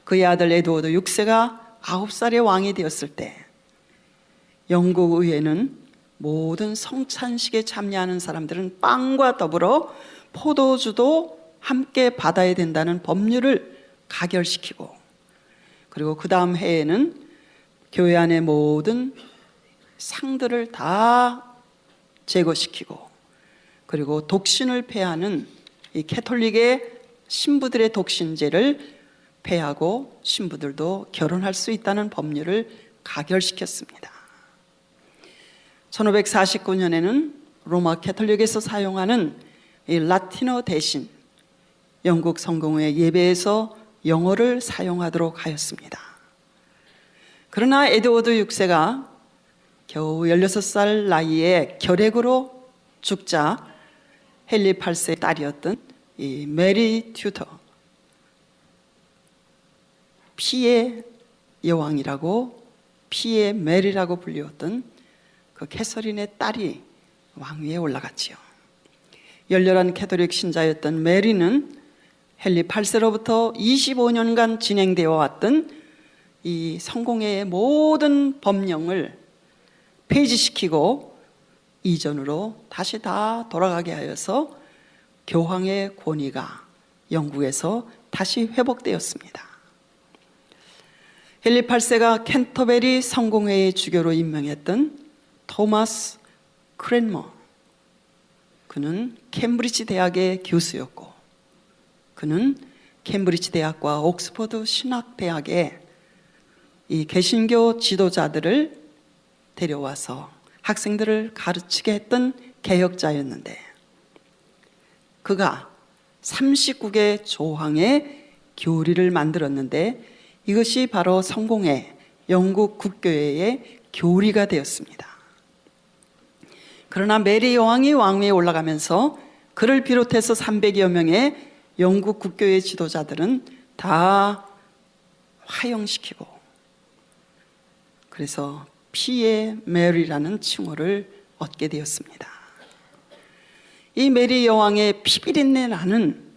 그의 아들 에드워드 6세가 9살의 왕이 되었을 때 영국 의회는 모든 성찬식에 참여하는 사람들은 빵과 더불어 포도주도 함께 받아야 된다는 법률을 가결시키고, 그리고 그 다음 해에는 교회 안의 모든 상들을 다 제거시키고, 그리고 독신을 폐하는 이 캐톨릭의 신부들의 독신제를 폐하고 신부들도 결혼할 수 있다는 법률을 가결시켰습니다. 1549년에는 로마 캐톨릭에서 사용하는 이 라틴어 대신 영국 성공회 예배에서 영어를 사용하도록 하였습니다. 그러나 에드워드 6세가 겨우 16살 나이에 결핵으로 죽자 헨리 8세의 딸이었던 이 메리 튜터, 피의 여왕이라고, 피의 메리라고 불리웠던 그 캐서린의 딸이 왕위에 올라갔지요. 열렬한 캐톨릭 신자였던 메리는 헨리 8세로부터 25년간 진행되어 왔던 이 성공회의 모든 법령을 폐지시키고 이전으로 다시 다 돌아가게 하여서 교황의 권위가 영국에서 다시 회복되었습니다. 헨리 8세가 캔터베리 성공회의 주교로 임명했던 토마스 크랜머, 그는 캠브리지 대학의 교수였고, 그는 캠브리지 대학과 옥스퍼드 신학대학에 이 개신교 지도자들을 데려와서 학생들을 가르치게 했던 개혁자였는데, 그가 39개 조항의 교리를 만들었는데 이것이 바로 성공회 영국 국교회의 교리가 되었습니다. 그러나 메리 여왕이 왕위에 올라가면서 그를 비롯해서 300여 명의 영국 국교회 지도자들은 다 화형시키고, 그래서 피의 메리라는 칭호를 얻게 되었습니다. 이 메리 여왕의 피비린내 나는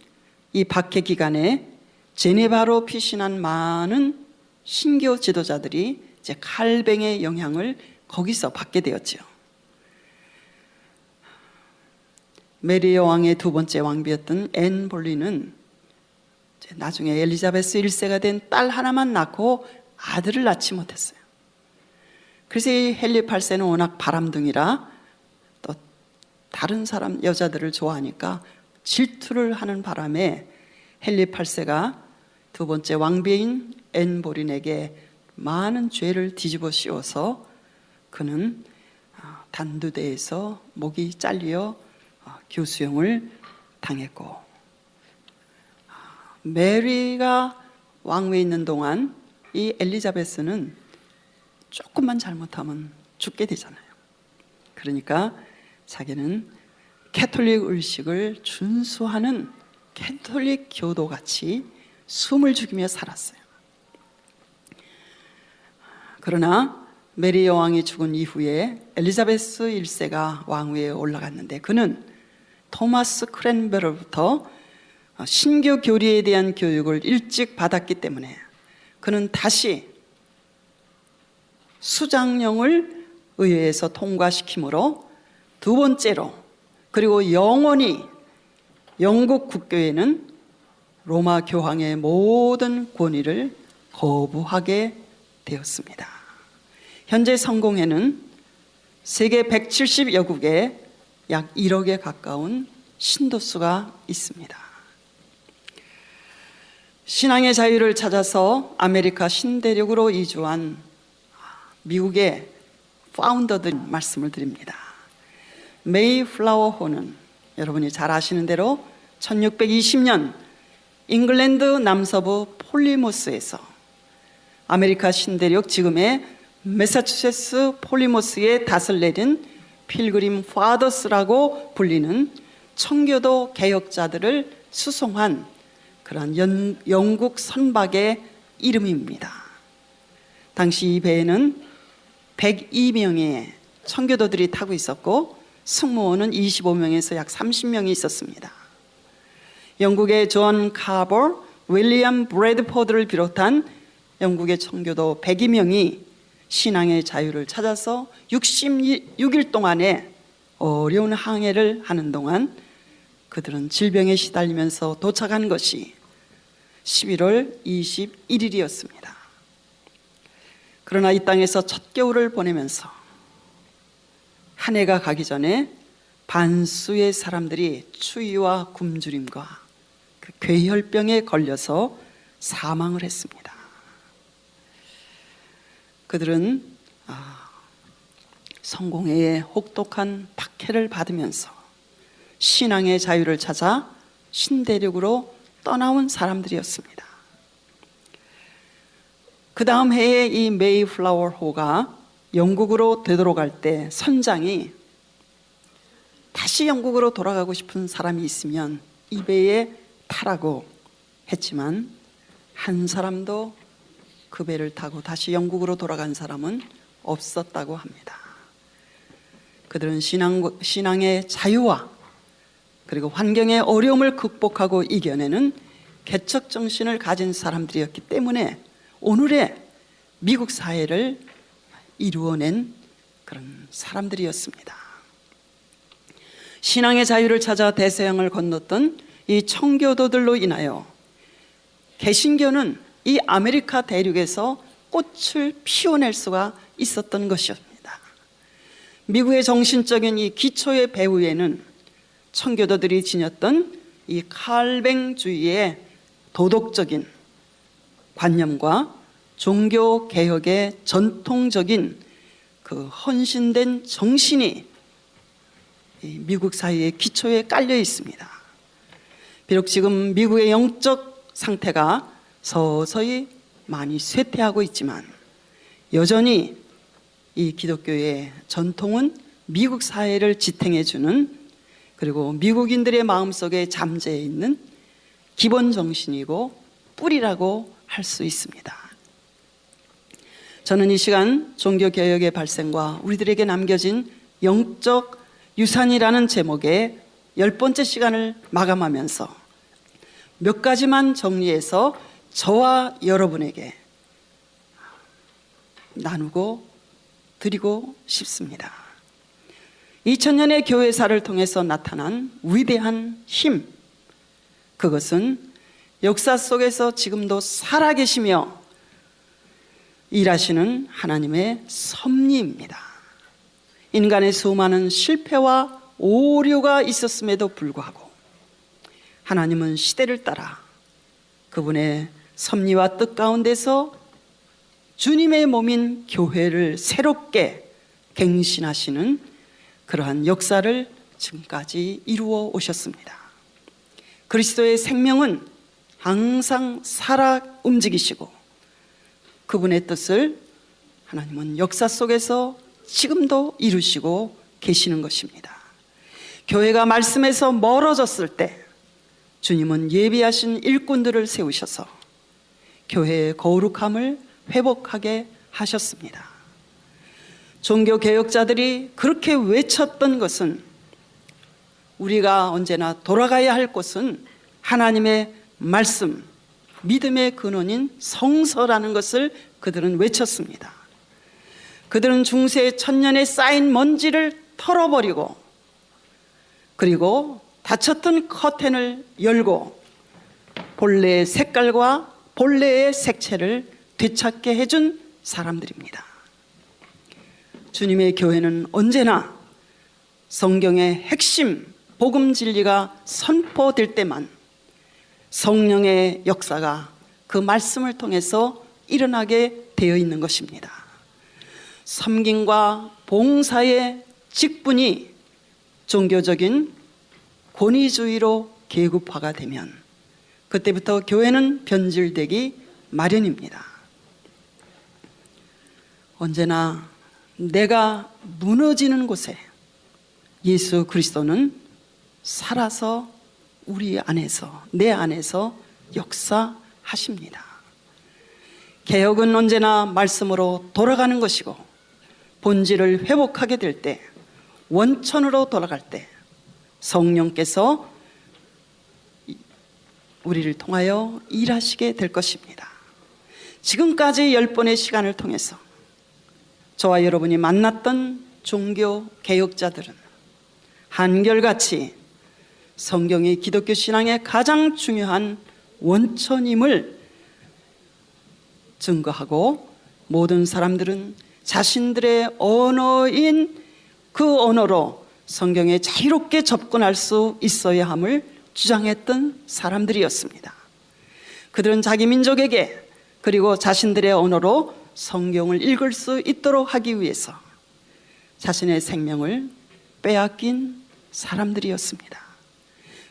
이 박해 기간에 제네바로 피신한 많은 신교 지도자들이 이제 칼뱅의 영향을 거기서 받게 되었죠. 메리 여왕의 두 번째 왕비였던 앤 볼리는 나중에 엘리자베스 1세가 된 딸 하나만 낳고 아들을 낳지 못했어요. 그래서 이 헨리 8세는 워낙 바람둥이라 또 다른 사람 여자들을 좋아하니까 질투를 하는 바람에 헨리 8세가 두 번째 왕비인 앤 볼린에게 많은 죄를 뒤집어 씌워서 그는 단두대에서 목이 잘려 교수형을 당했고, 메리가 왕위에 있는 동안 이 엘리자베스는 조금만 잘못하면 죽게 되잖아요. 그러니까 자기는 캐톨릭 의식을 준수하는 캐톨릭 교도같이 숨을 죽이며 살았어요. 그러나 메리 여왕이 죽은 이후에 엘리자베스 1세가 왕위에 올라갔는데 그는 토마스 크랜베로부터 신교 교리에 대한 교육을 일찍 받았기 때문에 그는 다시 수장령을 의회에서 통과시키므로 두 번째로, 그리고 영원히 영국 국교회는 로마 교황의 모든 권위를 거부하게 되었습니다. 현재 성공회는 세계 170여국에 약 1억에 가까운 신도수가 있습니다. 신앙의 자유를 찾아서 아메리카 신대륙으로 이주한 미국의 파운더들 말씀을 드립니다. 메이플라워 호는 여러분이 잘 아시는 대로 1620년 잉글랜드 남서부 폴리모스에서 아메리카 신대륙 지금의 매사추세츠 폴리모스에 닷을 내린 필그림 파더스라고 불리는 청교도 개혁자들을 수송한 그런 영국 선박의 이름입니다. 당시 이 배에는 102명의 청교도들이 타고 있었고 승무원은 25명에서 약 30명이 있었습니다. 영국의 존 카버, 윌리엄 브래드포드를 비롯한 영국의 청교도 102명이 신앙의 자유를 찾아서 66일 동안의 어려운 항해를 하는 동안 그들은 질병에 시달리면서 도착한 것이 11월 21일이었습니다. 그러나 이 땅에서 첫 겨울을 보내면서 한 해가 가기 전에 반수의 사람들이 추위와 굶주림과 그 괴혈병에 걸려서 사망을 했습니다. 그들은 성공회의 혹독한 박해를 받으면서 신앙의 자유를 찾아 신대륙으로 떠나온 사람들이었습니다. 그 다음 해에 이 메이플라워호가 영국으로 되돌아갈 때 선장이 다시 영국으로 돌아가고 싶은 사람이 있으면 이 배에 타라고 했지만 한 사람도 그 배를 타고 다시 영국으로 돌아간 사람은 없었다고 합니다. 그들은 신앙의 자유와 그리고 환경의 어려움을 극복하고 이겨내는 개척 정신을 가진 사람들이었기 때문에 오늘의 미국 사회를 이루어낸 그런 사람들이었습니다. 신앙의 자유를 찾아 대서양을 건넜던 이 청교도들로 인하여 개신교는 이 아메리카 대륙에서 꽃을 피워낼 수가 있었던 것이었습니다. 미국의 정신적인 이 기초의 배후에는 청교도들이 지녔던 이 칼뱅주의의 도덕적인 관념과 종교 개혁의 전통적인 그 헌신된 정신이 미국 사회의 기초에 깔려 있습니다. 비록 지금 미국의 영적 상태가 서서히 많이 쇠퇴하고 있지만 여전히 이 기독교의 전통은 미국 사회를 지탱해 주는 그리고 미국인들의 마음속에 잠재해 있는 기본 정신이고 뿌리라고 할 수 있습니다. 저는 이 시간 종교개혁의 발생과 우리들에게 남겨진 영적 유산이라는 제목의 10번째 시간을 마감하면서 몇 가지만 정리해서 저와 여러분에게 나누고 드리고 싶습니다. 2000년의 교회사를 통해서 나타난 위대한 힘, 그것은 역사 속에서 지금도 살아계시며 일하시는 하나님의 섭리입니다. 인간의 수많은 실패와 오류가 있었음에도 불구하고 하나님은 시대를 따라 그분의 섭리와 뜻 가운데서 주님의 몸인 교회를 새롭게 갱신하시는 그러한 역사를 지금까지 이루어 오셨습니다. 그리스도의 생명은 항상 살아 움직이시고 그분의 뜻을 하나님은 역사 속에서 지금도 이루시고 계시는 것입니다. 교회가 말씀에서 멀어졌을 때 주님은 예비하신 일꾼들을 세우셔서 교회의 거룩함을 회복하게 하셨습니다. 종교개혁자들이 그렇게 외쳤던 것은 우리가 언제나 돌아가야 할 곳은 하나님의 말씀, 믿음의 근원인 성서라는 것을 그들은 외쳤습니다. 그들은 중세 천년에 쌓인 먼지를 털어버리고 그리고 닫혔던 커튼을 열고 본래의 색깔과 본래의 색채를 되찾게 해준 사람들입니다. 주님의 교회는 언제나 성경의 핵심 복음 진리가 선포될 때만 성령의 역사가 그 말씀을 통해서 일어나게 되어 있는 것입니다. 섬김과 봉사의 직분이 종교적인 권위주의로 계급화가 되면 그때부터 교회는 변질되기 마련입니다. 언제나 내가 무너지는 곳에 예수 그리스도는 살아서 우리 안에서, 내 안에서 역사하십니다. 개혁은 언제나 말씀으로 돌아가는 것이고, 본질을 회복하게 될 때, 원천으로 돌아갈 때 성령께서 우리를 통하여 일하시게 될 것입니다. 지금까지 10번의 시간을 통해서 저와 여러분이 만났던 종교 개혁자들은 한결같이 성경이 기독교 신앙의 가장 중요한 원천임을 증거하고, 모든 사람들은 자신들의 언어인 그 언어로 성경에 자유롭게 접근할 수 있어야 함을 주장했던 사람들이었습니다. 그들은 자기 민족에게, 그리고 자신들의 언어로 성경을 읽을 수 있도록 하기 위해서 자신의 생명을 빼앗긴 사람들이었습니다.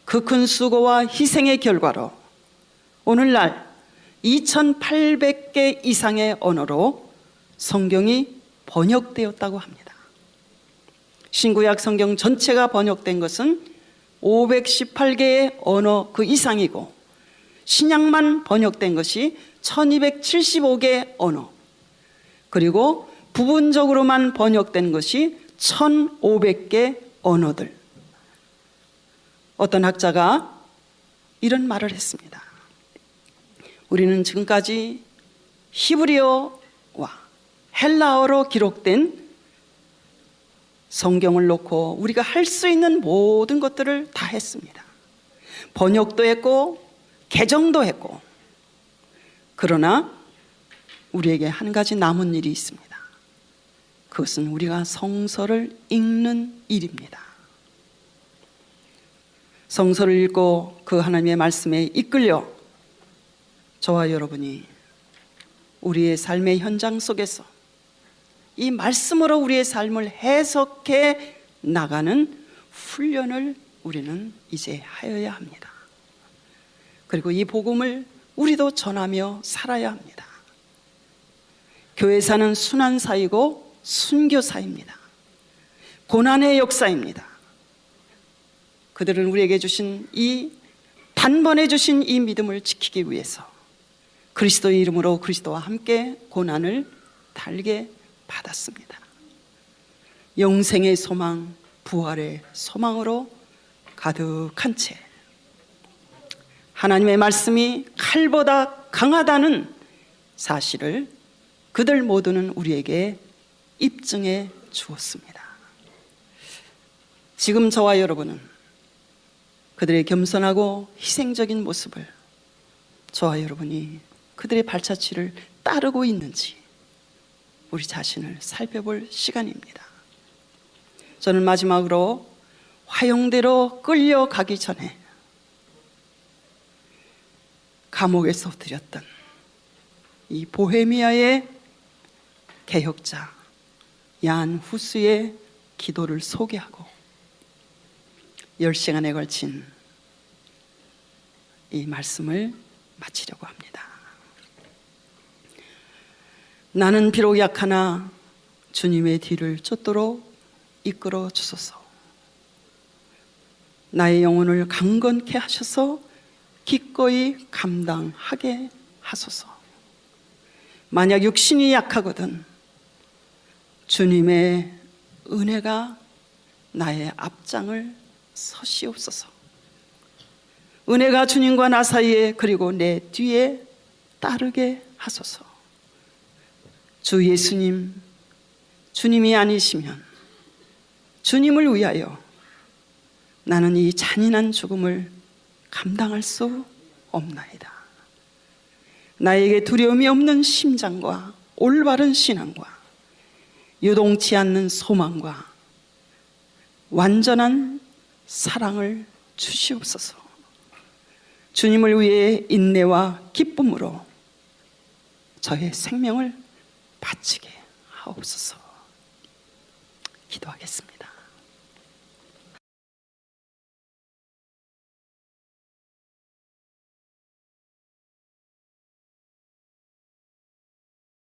그 큰 수고와 희생의 결과로 오늘날 2800개 이상의 언어로 성경이 번역되었다고 합니다. 신구약 성경 전체가 번역된 것은 518개의 언어 그 이상이고, 신약만 번역된 것이 1275개 언어, 그리고 부분적으로만 번역된 것이 1500개 언어들. 어떤 학자가 이런 말을 했습니다. 우리는 지금까지 히브리어와 헬라어로 기록된 성경을 놓고 우리가 할 수 있는 모든 것들을 다 했습니다. 번역도 했고 개정도 했고, 그러나 우리에게 한 가지 남은 일이 있습니다. 그것은 우리가 성서를 읽는 일입니다. 성서를 읽고 그 하나님의 말씀에 이끌려 저와 여러분이 우리의 삶의 현장 속에서 이 말씀으로 우리의 삶을 해석해 나가는 훈련을 우리는 이제 하여야 합니다. 그리고 이 복음을 우리도 전하며 살아야 합니다. 교회사는 순환사이고 순교사입니다. 고난의 역사입니다. 그들은 우리에게 주신 이 단번에 주신 이 믿음을 지키기 위해서 그리스도의 이름으로 그리스도와 함께 고난을 달게 받았습니다. 영생의 소망, 부활의 소망으로 가득한 채 하나님의 말씀이 칼보다 강하다는 사실을 그들 모두는 우리에게 입증해 주었습니다. 지금 저와 여러분은 그들의 겸손하고 희생적인 모습을, 저와 여러분이 그들의 발자취를 따르고 있는지 우리 자신을 살펴볼 시간입니다. 저는 마지막으로 화형대로 끌려가기 전에 감옥에서 드렸던 이 보헤미아의 개혁자 얀 후스의 기도를 소개하고 10시간에 걸친 이 말씀을 마치려고 합니다. 나는 비록 약하나 주님의 뒤를 쫓도록 이끌어 주소서. 나의 영혼을 강건케 하셔서 기꺼이 감당하게 하소서. 만약 육신이 약하거든 주님의 은혜가 나의 앞장을 서시옵소서. 은혜가 주님과 나 사이에, 그리고 내 뒤에 따르게 하소서. 주 예수님, 주님이 아니시면 주님을 위하여 나는 이 잔인한 죽음을 감당할 수 없나이다. 나에게 두려움이 없는 심장과 올바른 신앙과 유동치 않는 소망과 완전한 사랑을 주시옵소서. 주님을 위해 인내와 기쁨으로 저의 생명을 바치게 하옵소서. 기도하겠습니다.